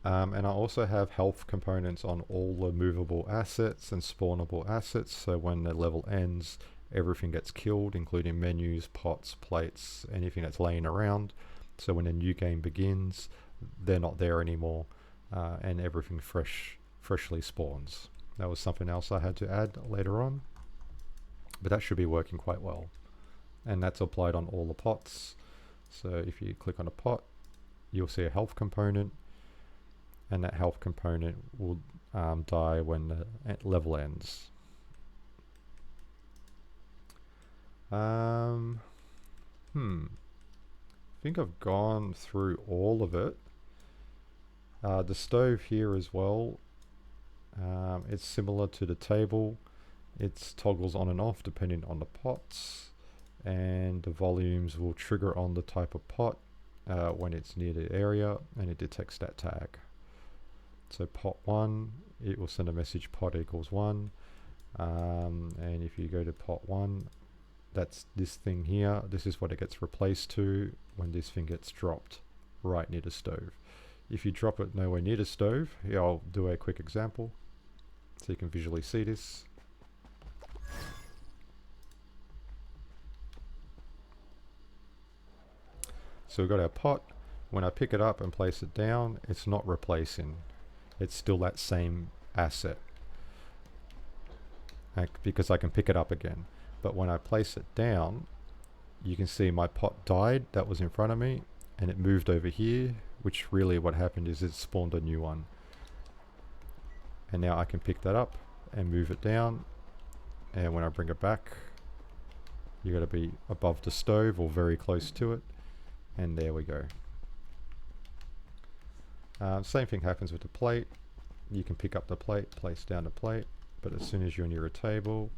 And I also have health components on all the movable assets and spawnable assets, so when the level ends, everything gets killed, including menus, pots, plates, anything that's laying around. So when a new game begins, they're not there anymore, and everything freshly spawns. That was something else I had to add later on, but that should be working quite well. And that's applied on all the pots. So if you click on a pot, you'll see a health component, and that health component will die when the level ends. I think I've gone through all of it. The stove here as well, it's similar to the table. It toggles on and off depending on the pots, and the volumes will trigger on the type of pot when it's near the area, and it detects that tag. So pot 1, it will send a message pot equals 1, and if you go to pot 1, that's this thing here. This is what it gets replaced to when this thing gets dropped right near the stove. If you drop it nowhere near the stove, here I'll do a quick example so you can visually see this. So we've got our pot. When I pick it up and place it down, it's not replacing. It's still that same asset, because I can pick it up again. But when I place it down, you can see my pot died that was in front of me, and it moved over here, which really what happened is it spawned a new one. And now I can pick that up and move it down, and when I bring it back, you got to be above the stove or very close to it, and there we go. Same thing happens with the plate. You can pick up the plate, place down the plate, but as soon as you're near a table,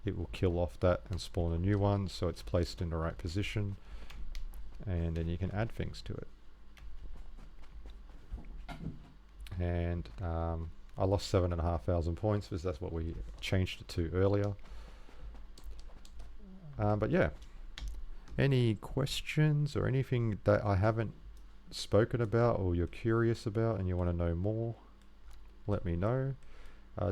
it will kill off that and spawn a new one, so it's placed in the right position, and then you can add things to it. And I lost 7,500 points because that's what we changed it to earlier. But yeah, any questions or anything that I haven't spoken about or you're curious about and you want to know more, let me know.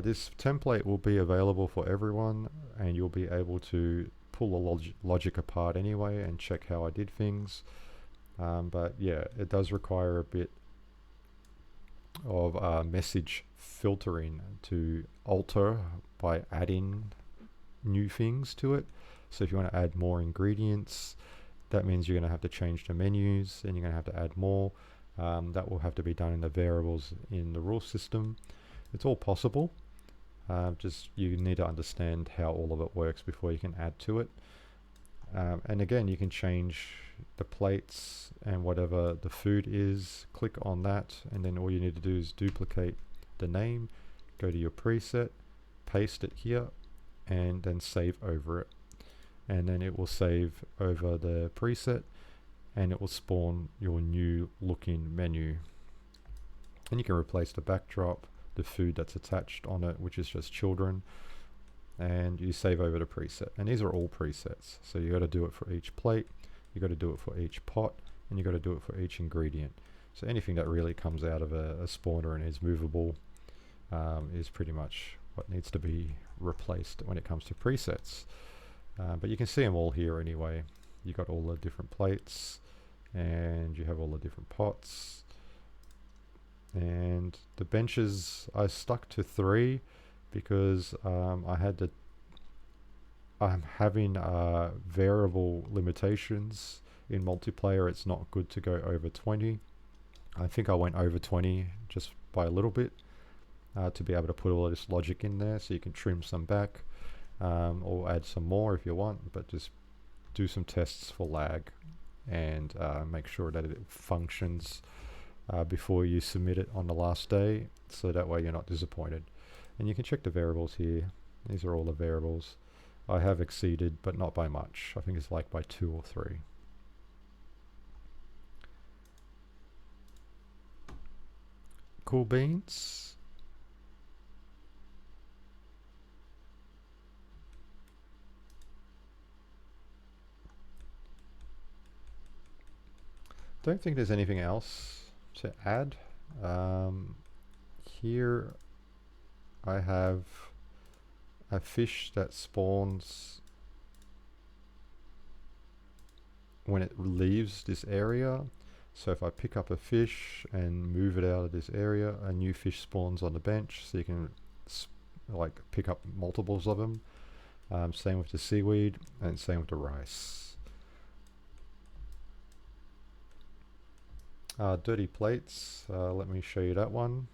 This template will be available for everyone, and you'll be able to pull the logic apart anyway and check how I did things. But yeah, it does require a bit of message filtering to alter by adding new things to it. So if you want to add more ingredients, that means you're going to have to change the menus, and you're going to have to add more. That will have to be done in the variables in the rule system. It's all possible. Just you need to understand how all of it works before you can add to it. And again, you can change the plates and whatever the food is. Click on that, and then all you need to do is duplicate the name, go to your preset, paste it here, and then save over it. And then it will save over the preset, and it will spawn your new looking menu. And you can replace the backdrop, the food that's attached on it, which is just children, and you save over the preset. And these are all presets, so you got to do it for each plate, you got to do it for each pot, and you got to do it for each ingredient. So anything that really comes out of a spawner and is movable is pretty much what needs to be replaced when it comes to presets. But you can see them all here anyway. You got all the different plates, and you have all the different pots. And the benches, I stuck to 3 because I'm having variable limitations in multiplayer. It's not good to go over 20. I think I went over 20 just by a little bit to be able to put all of this logic in there, so you can trim some back or add some more if you want, but just do some tests for lag and make sure that it functions before you submit it on the last day, so that way you're not disappointed. And you can check the variables here. These are all the variables. I have exceeded, but not by much. I think it's like by 2 or 3. Cool beans. Don't think there's anything else to add. Here I have a fish that spawns when it leaves this area. So if I pick up a fish and move it out of this area, a new fish spawns on the bench, so you can like pick up multiples of them. Same with the seaweed, and same with the rice. Dirty plates, let me show you that one.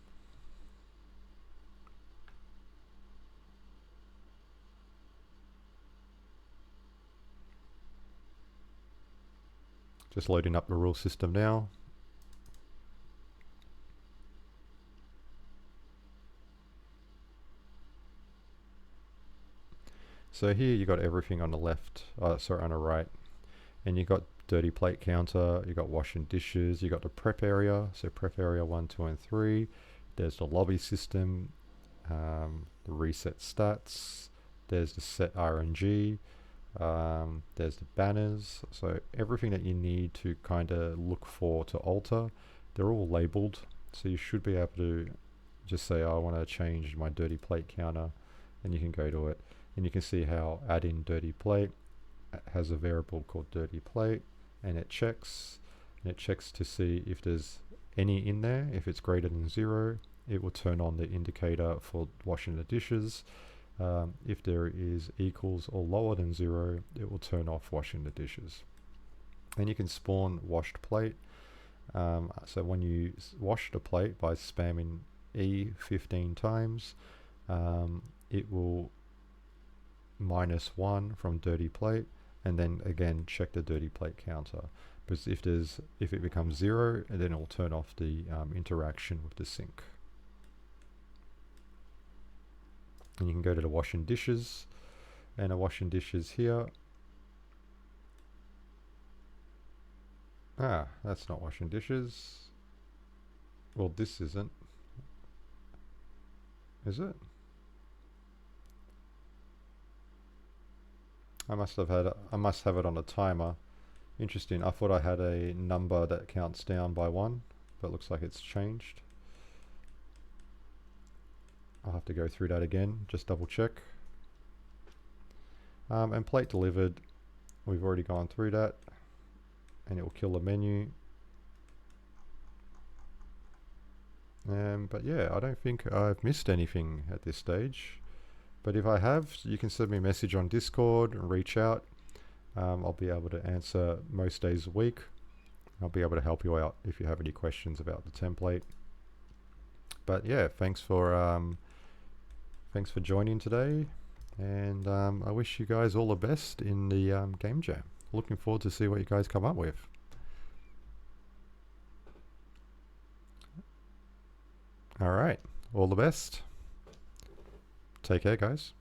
Just loading up the rule system now. So here you got everything on the left, sorry, on the right, and you got dirty plate counter, you got washing dishes, you got the prep area, so prep area 1, 2, and 3. There's the lobby system, the reset stats, there's the set RNG, there's the banners. So everything that you need to kind of look for to alter, they're all labeled, so you should be able to just say, I want to change my dirty plate counter, and you can go to it, and you can see how add in dirty plate has a variable called dirty plate, and it checks to see if there's any in there. If it's greater than 0, it will turn on the indicator for washing the dishes. If there is equals or lower than 0, it will turn off washing the dishes. And you can spawn washed plate. So when you wash the plate by spamming E 15 times, it will -1 from dirty plate, and then again check the dirty plate counter, because if it becomes 0, and then it will turn off the interaction with the sink. And you can go to the washing dishes, and the washing dishes here. That's not washing dishes. Well, this isn't, is it? I must have it on a timer. Interesting. I thought I had a number that counts down by 1, but it looks like it's changed. I'll have to go through that again, just double check. And plate delivered, we've already gone through that, and it will kill the menu. But yeah, I don't think I've missed anything at this stage. But if I have, you can send me a message on Discord and reach out. I'll be able to answer most days a week. I'll be able to help you out if you have any questions about the template. But yeah, thanks for joining today, and I wish you guys all the best in the game jam. Looking forward to see what you guys come up with. All right, all the best. Take care, guys.